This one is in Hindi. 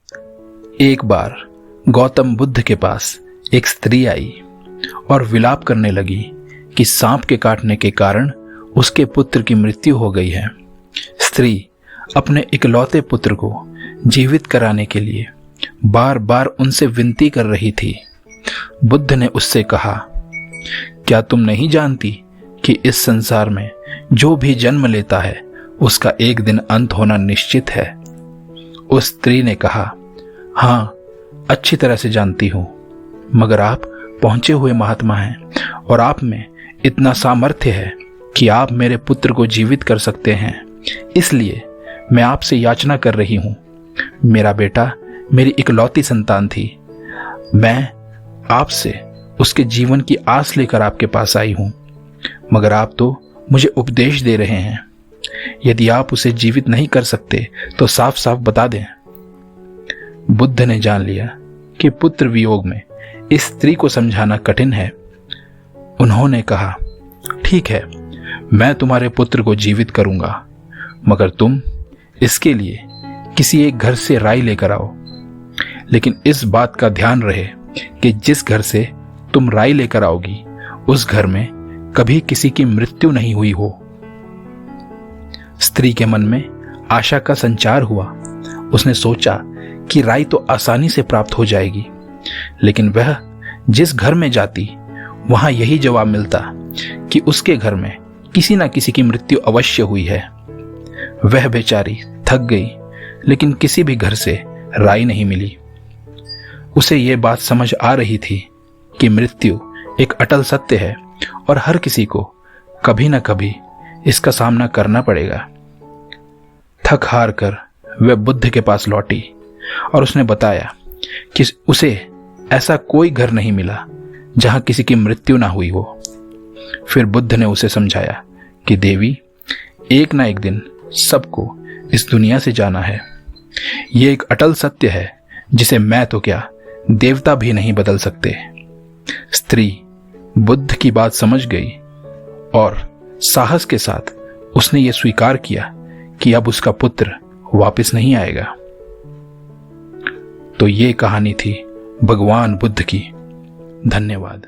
एक बार गौतम बुद्ध के पास एक स्त्री आई और विलाप करने लगी कि सांप के काटने के कारण उसके पुत्र की मृत्यु हो गई है। स्त्री अपने इकलौते पुत्र को जीवित कराने के लिए बार बार उनसे विनती कर रही थी। बुद्ध ने उससे कहा, क्या तुम नहीं जानती कि इस संसार में जो भी जन्म लेता है उसका एक दिन अंत होना निश्चित है? उस स्त्री ने कहा, हाँ, अच्छी तरह से जानती हूं, मगर आप पहुंचे हुए महात्मा हैं और आप में इतना सामर्थ्य है कि आप मेरे पुत्र को जीवित कर सकते हैं। इसलिए मैं आपसे याचना कर रही हूं। मेरा बेटा मेरी इकलौती संतान थी। मैं आपसे उसके जीवन की आस लेकर आपके पास आई हूं, मगर आप तो मुझे उपदेश दे रहे हैं। यदि आप उसे जीवित नहीं कर सकते तो साफ साफ बता दें। बुद्ध ने जान लिया कि पुत्र वियोग में इस स्त्री को समझाना कठिन है। उन्होंने कहा, ठीक है, मैं तुम्हारे पुत्र को जीवित करूंगा, मगर तुम इसके लिए किसी एक घर से राई लेकर आओ। लेकिन इस बात का ध्यान रहे कि जिस घर से तुम राई लेकर आओगी उस घर में कभी किसी की मृत्यु नहीं हुई हो। स्त्री के मन में आशा का संचार हुआ। उसने सोचा कि राई तो आसानी से प्राप्त हो जाएगी, लेकिन वह जिस घर में जाती वहां यही जवाब मिलता कि उसके घर में किसी न किसी की मृत्यु अवश्य हुई है। वह बेचारी थक गई, लेकिन किसी भी घर से राई नहीं मिली। उसे यह बात समझ आ रही थी कि मृत्यु एक अटल सत्य है और हर किसी को कभी न कभी इसका सामना करना पड़ेगा। थक हार कर वह बुद्ध के पास लौटी और उसने बताया कि उसे ऐसा कोई घर नहीं मिला जहां किसी की मृत्यु ना हुई हो। फिर बुद्ध ने उसे समझाया कि देवी, एक ना एक दिन सबको इस दुनिया से जाना है। यह एक अटल सत्य है जिसे मैं तो क्या, देवता भी नहीं बदल सकते। स्त्री बुद्ध की बात समझ गई और साहस के साथ उसने यह स्वीकार किया कि अब उसका पुत्र वापस नहीं आएगा। तो ये कहानी थी भगवान बुद्ध की। धन्यवाद।